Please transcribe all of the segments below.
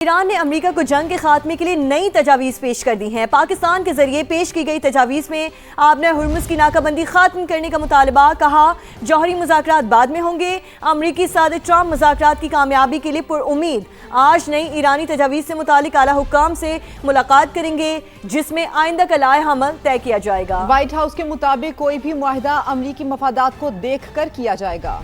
ایران نے امریکہ کو جنگ کے خاتمے کے لیے نئی تجاویز پیش کر دی ہیں۔ پاکستان کے ذریعے پیش کی گئی تجاویز میں آپ نے ہرمز کی ناکہ بندی ختم کرنے کا مطالبہ کہا، جوہری مذاکرات بعد میں ہوں گے۔ امریکی صدر ٹرمپ مذاکرات کی کامیابی کے لیے پر امید آج نئی ایرانی تجاویز سے متعلق اعلیٰ حکام سے ملاقات کریں گے، جس میں آئندہ کا لائحہ عمل طے کیا جائے گا۔ وائٹ ہاؤس کے مطابق کوئی بھی معاہدہ امریکی مفادات کو دیکھ کر کیا جائے گا۔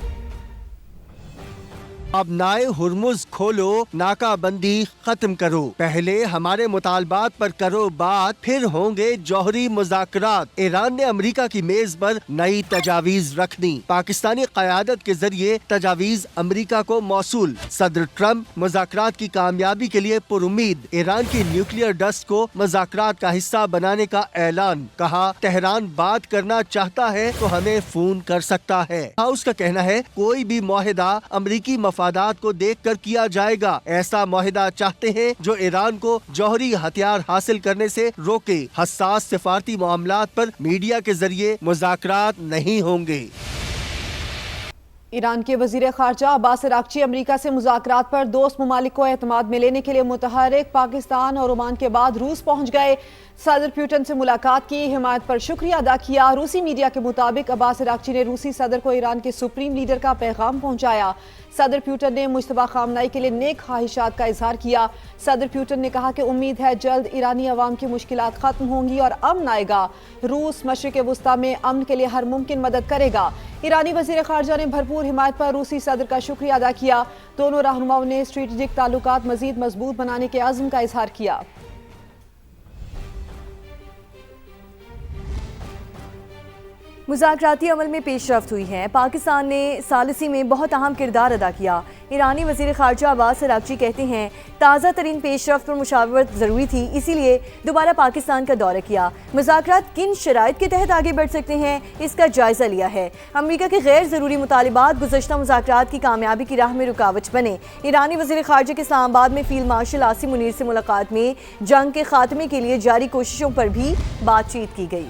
اب نائے ہرمز کھولو، ناکہ بندی ختم کرو، پہلے ہمارے مطالبات پر کرو بات، پھر ہوں گے جوہری مذاکرات۔ ایران نے امریکہ کی میز پر نئی تجاویز رکھنی، پاکستانی قیادت کے ذریعے تجاویز امریکہ کو موصول۔ صدر ٹرمپ مذاکرات کی کامیابی کے لیے پر امید، ایران کی نیوکلیئر ڈسٹ کو مذاکرات کا حصہ بنانے کا اعلان، کہا تہران بات کرنا چاہتا ہے تو ہمیں فون کر سکتا ہے۔ ہاؤس کا کہنا ہے کوئی بھی معاہدہ امریکی مفادات کو دیکھ کر کیا جائے گا، ایسا معاہدہ چاہتے ہیں جو ایران کو جوہری ہتھیار حاصل کرنے سے روکے۔ حساس سفارتی معاملات پر میڈیا کے ذریعے مذاکرات نہیں ہوں گے۔ ایران کے وزیر خارجہ عباس عراقچی امریکہ سے مذاکرات پر دوست ممالک کو اعتماد میں لینے کے لیے متحرک، پاکستان اور عمان کے بعد روس پہنچ گئے۔ صدر پیوٹن سے ملاقات کی، حمایت پر شکریہ ادا کیا۔ روسی میڈیا کے مطابق عباس عراقچی نے روسی صدر کو ایران کے سپریم لیڈر کا پیغام پہنچایا۔ صدر پیوٹن نے مجتبی خامنہئی کے لیے نیک خواہشات کا اظہار کیا۔ صدر پیوٹن نے کہا کہ امید ہے جلد ایرانی عوام کی مشکلات ختم ہوں گی اور امن آئے گا۔ روس مشرق وسطیٰ میں امن کے لیے ہر ممکن مدد کرے گا۔ ایرانی وزیر خارجہ نے بھرپور حمایت پر روسی صدر کا شکریہ ادا کیا۔ دونوں رہنماؤں نے اسٹریٹجک تعلقات مزید مضبوط بنانے کے عزم کا اظہار کیا۔ مذاکراتی عمل میں پیش رفت ہوئی ہے، پاکستان نے ثالثی میں بہت اہم کردار ادا کیا۔ ایرانی وزیر خارجہ عباس عراقچی کہتے ہیں تازہ ترین پیش رفت پر مشاورت ضروری تھی، اسی لیے دوبارہ پاکستان کا دورہ کیا۔ مذاکرات کن شرائط کے تحت آگے بڑھ سکتے ہیں، اس کا جائزہ لیا ہے۔ امریکہ کے غیر ضروری مطالبات گزشتہ مذاکرات کی کامیابی کی راہ میں رکاوٹ بنے۔ ایرانی وزیر خارجہ کے اسلام آباد میں فیلڈ مارشل عاصم منیر سے ملاقات میں جنگ کے خاتمے کے لیے جاری کوششوں پر بھی بات چیت کی گئی۔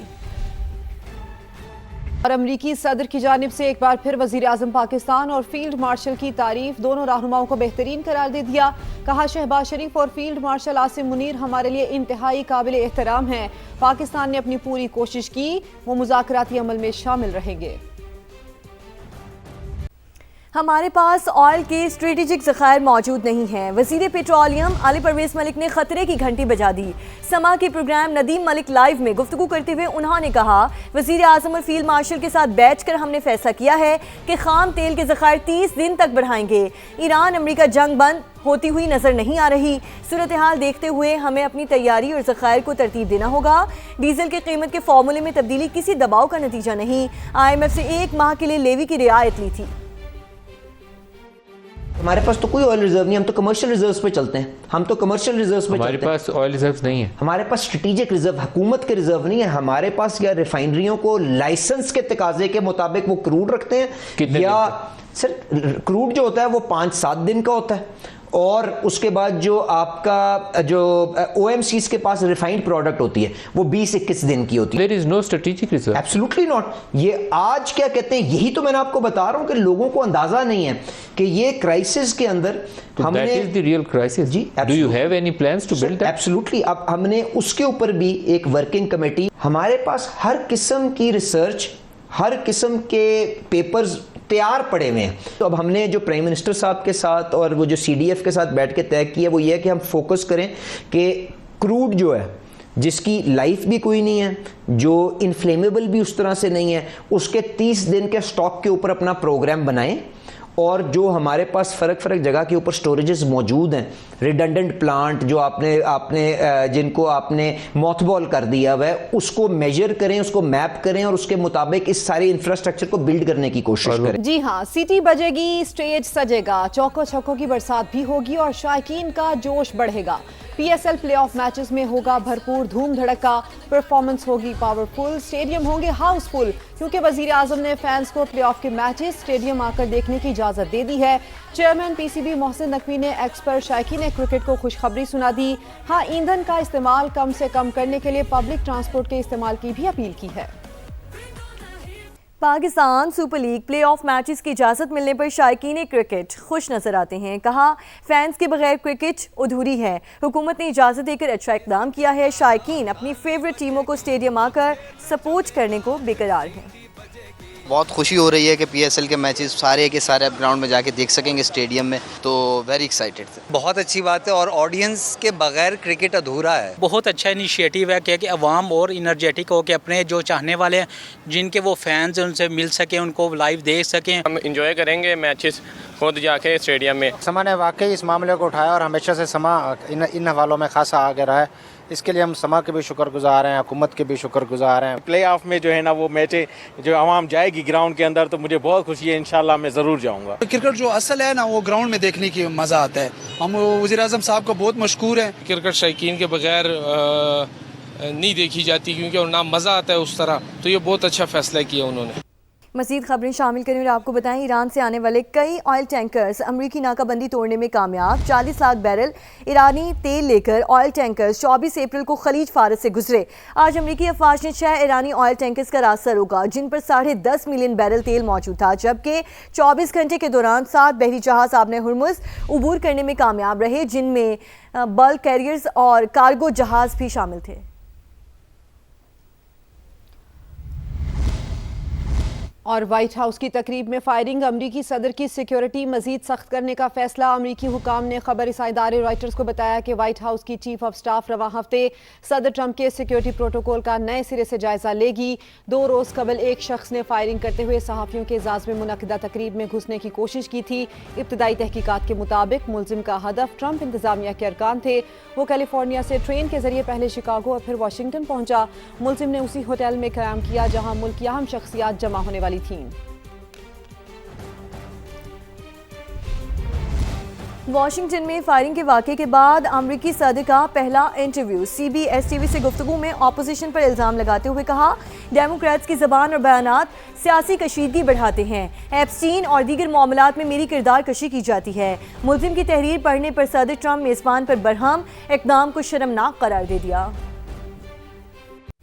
اور امریکی صدر کی جانب سے ایک بار پھر وزیر اعظم پاکستان اور فیلڈ مارشل کی تعریف، دونوں رہنماؤں کو بہترین قرار دے دیا۔ کہا شہباز شریف اور فیلڈ مارشل عاصم منیر ہمارے لیے انتہائی قابل احترام ہیں۔ پاکستان نے اپنی پوری کوشش کی، وہ مذاکراتی عمل میں شامل رہیں گے۔ ہمارے پاس آئل کے اسٹریٹجک ذخائر موجود نہیں ہیں، وزیر پیٹرولیم علی پرویز ملک نے خطرے کی گھنٹی بجا دی۔ سما کے پروگرام ندیم ملک لائیو میں گفتگو کرتے ہوئے انہوں نے کہا وزیر اعظم اور فیلڈ مارشل کے ساتھ بیٹھ کر ہم نے فیصلہ کیا ہے کہ خام تیل کے ذخائر 30 دن تک بڑھائیں گے۔ ایران امریکہ جنگ بند ہوتی ہوئی نظر نہیں آ رہی، صورتحال دیکھتے ہوئے ہمیں اپنی تیاری اور ذخائر کو ترتیب دینا ہوگا۔ ڈیزل کی قیمت کے فارمولے میں تبدیلی کسی دباؤ کا نتیجہ نہیں، IMF سے 1 ماہ کے لیے لیوی کی رعایت لی تھی۔ ہمارے پاس تو کوئی آئل ریزرو نہیں، ہم تو کمرشل ریزروز پہ چلتے ہیں، ہم تو کمرشل ریزروز پہ چلتے ہیں۔ ہمارے پاس آئل ریزروز نہیں ہیں، ہمارے پاس اسٹریٹجک ریزرو حکومت کے ریزرو نہیں ہے۔ ہمارے پاس یا ریفائنریوں کو لائسنس کے تقاضے کے مطابق وہ کروڈ رکھتے ہیں، یا سر کروڈ جو ہوتا ہے وہ 5-7 دن کا ہوتا ہے، اور اس کے بعد جو آپ کا جو OMCs کے پاس ریفائنڈ پروڈکٹ ہوتی ہے وہ 20-21 دن کی ہوتی ہے۔ There is no strategic reserve. Absolutely not۔ یہ آج کیا کہتے ہیں، یہی تو میں نے آپ کو بتا رہا ہوں کہ لوگوں کو اندازہ نہیں ہے کہ یہ کرائسس کے اندر ہم نے That is the real crisis. G Do you have any plans to build that? Absolutely۔ اب ہم نے اس کے اوپر بھی ایک ورکنگ کمیٹی، ہمارے پاس ہر قسم کی ریسرچ، ہر قسم کے پیپرز تیار پڑے ہوئے ہیں۔ تو اب ہم نے جو پرائم منسٹر صاحب کے ساتھ اور وہ جو CDF کے ساتھ بیٹھ کے طے کیا وہ یہ ہے کہ ہم فوکس کریں کہ کروڈ جو ہے جس کی لائف بھی کوئی نہیں ہے، جو انفلیمیبل بھی اس طرح سے نہیں ہے، اس کے 30 دن کے سٹاک کے اوپر اپنا پروگرام بنائیں، اور جو ہمارے پاس فرق جگہ کے اوپر سٹوریجز موجود ہیں، ریڈنڈنٹ پلانٹ جو آپ نے جن کو آپ نے موتھ بال کر دیا ہوا ہے، اس کو میجر کریں، اس کو میپ کریں، اور اس کے مطابق اس سارے انفراسٹرکچر کو بلڈ کرنے کی کوشش کریں۔ جی ہاں، سیٹی بجے گی، اسٹیج سجے گا، چوکوں چھکوں کی برسات بھی ہوگی اور شائقین کا جوش بڑھے گا۔ PSL پلے آف میچز میں ہوگا بھرپور دھوم دھڑکا، پرفارمنس ہوگی پاورفل، اسٹیڈیم ہوں گے ہاؤس فل، کیونکہ وزیر اعظم نے فینس کو پلے آف کے میچز اسٹیڈیم آ کر دیکھنے کی اجازت دے دی ہے۔ چیئرمین PCB محسن نقوی نے ایکس پر شائقین کرکٹ کو خوشخبری سنا دی۔ ہاں، ایندھن کا استعمال کم سے کم کرنے کے لیے پبلک ٹرانسپورٹ کے استعمال کی بھی اپیل کی ہے۔ Pakistan super league play of matches کی اجازت ملنے پر شائقین کرکٹ خوش نظر آتے ہیں. کہا فینس کے بغیر کرکٹ ادھوری ہے. حکومت نے اجازت دے کر اچھا اقدام کیا ہے. شائقین اپنی فیوریٹ ٹیموں کو اسٹیڈیم آ کر سپورٹ کرنے کو بے قرار ہیں. بہت خوشی ہو رہی ہے کہ پی ایس ایل کے میچز سارے کے سارے اب گراؤنڈ میں جا کے دیکھ سکیں گے اسٹیڈیم میں, تو ویری ایکسائٹیڈ تھے. بہت اچھی بات ہے, اور آڈینس کے بغیر کرکٹ ادھورا ہے. بہت اچھا انیشیٹو ہے کہ عوام اور انرجیٹک ہو کے اپنے جو چاہنے والے ہیں, جن کے وہ فینز ان سے مل سکیں, ان کو لائیو دیکھ سکیں. ہم انجوائے کریں گے میچز خود جا کے اسٹیڈیم میں. سما نے واقعی اس معاملے کو اٹھایا اور ہمیشہ سے سما ان حوالوں میں خاصا آگے رہا ہے. اس کے لیے ہم سما کے بھی شکر گزار ہیں, حکومت کے بھی شکر گزار ہیں. پلے آف میں جو ہے نا وہ میچ جو عوام جائے گی گراؤنڈ کے اندر, تو مجھے بہت خوشی ہے. انشاءاللہ میں ضرور جاؤں گا. کرکٹ جو اصل ہے نا وہ گراؤنڈ میں دیکھنے کی مزہ آتا ہے. ہم وزیر اعظم صاحب کو بہت مشکور ہیں. کرکٹ شائقین کے بغیر نہیں دیکھی جاتی کیونکہ نہ مزہ آتا ہے اس طرح, تو یہ بہت اچھا فیصلہ کیا انہوں نے. مزید خبریں شامل کریں اور آپ کو بتائیں ایران سے آنے والے کئی آئل ٹینکرز امریکی ناکہ بندی توڑنے میں کامیاب. 40 لاکھ بیرل ایرانی تیل لے کر آئل ٹینکرز 24 اپریل کو خلیج فارس سے گزرے. آج امریکی افواج نے 6 ایرانی آئل ٹینکرز کا راستہ روکا جن پر 10.5 ملین بیرل تیل موجود تھا, جبکہ 24 گھنٹے کے دوران 7 بحری جہاز آبِ ہرمز عبور کرنے میں کامیاب رہے, جن میں بلک کیریئرز اور کارگو جہاز بھی شامل تھے. اور وائٹ ہاؤس کی تقریب میں فائرنگ, امریکی صدر کی سیکیورٹی مزید سخت کرنے کا فیصلہ. امریکی حکام نے خبر رساں ادارے رائٹرز کو بتایا کہ وائٹ ہاؤس کی چیف آف سٹاف رواں ہفتے صدر ٹرمپ کے سیکیورٹی پروٹوکول کا نئے سرے سے جائزہ لے گی. 2 روز قبل ایک شخص نے فائرنگ کرتے ہوئے صحافیوں کے اعزاز میں منعقدہ تقریب میں گھسنے کی کوشش کی تھی. ابتدائی تحقیقات کے مطابق ملزم کا ہدف ٹرمپ انتظامیہ کے ارکان تھے. وہ کیلیفورنیا سے ٹرین کے ذریعے پہلے شکاگو اور پھر واشنگٹن پہنچا. ملزم نے اسی ہوٹل میں قیام کیا جہاں ملک کی اہم شخصیات جمع ہونے والی تھیں. واشنگٹن میں فائرنگ کے واقعے کے بعد امریکی صدر کا پہلا انٹرویو. CBS TV سے گفتگو میں اپوزیشن پر الزام لگاتے ہوئے کہا ڈیموکریٹس کی زبان اور بیانات سیاسی کشیدگی بڑھاتے ہیں. ایپسٹین اور دیگر معاملات میں میری کردار کشی کی جاتی ہے. ملزم کی تحریر پڑھنے پر صدر ٹرمپ میزبان پر برہم اقدام کو شرمناک قرار دے دیا.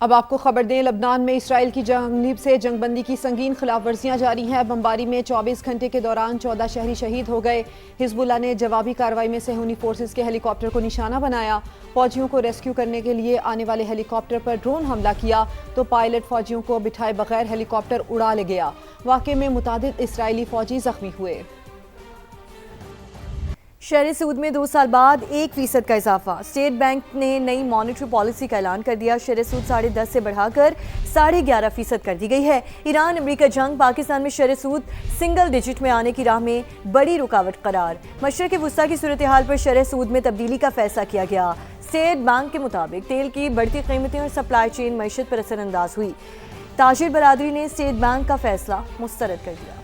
اب آپ کو خبر دیں, لبنان میں اسرائیل کی جانب سے جنگ بندی کی سنگین خلاف ورزیاں جاری ہیں. بمباری میں 24 گھنٹے کے دوران 14 شہری شہید ہو گئے. حزب اللہ نے جوابی کارروائی میں صہیونی فورسز کے ہیلی کاپٹر کو نشانہ بنایا. فوجیوں کو ریسکیو کرنے کے لیے آنے والے ہیلی کاپٹر پر ڈرون حملہ کیا تو پائلٹ فوجیوں کو بٹھائے بغیر ہیلی کاپٹر اڑا لے گیا. واقعے میں متعدد اسرائیلی فوجی زخمی ہوئے. شرح سود میں 2 سال بعد 1% کا اضافہ. اسٹیٹ بینک نے نئی مانیٹری پالیسی کا اعلان کر دیا. شرح سود 10.5 سے بڑھا کر 11.5% کر دی گئی ہے. ایران امریکہ جنگ پاکستان میں شرح سود سنگل ڈیجٹ میں آنے کی راہ میں بڑی رکاوٹ قرار. مشرق وسطیٰ کی صورتحال پر شرح سود میں تبدیلی کا فیصلہ کیا گیا. اسٹیٹ بینک کے مطابق تیل کی بڑھتی قیمتیں اور سپلائی چین معیشت پر اثر انداز ہوئی. تاجر برادری نے اسٹیٹ بینک کا فیصلہ مسترد کر دیا.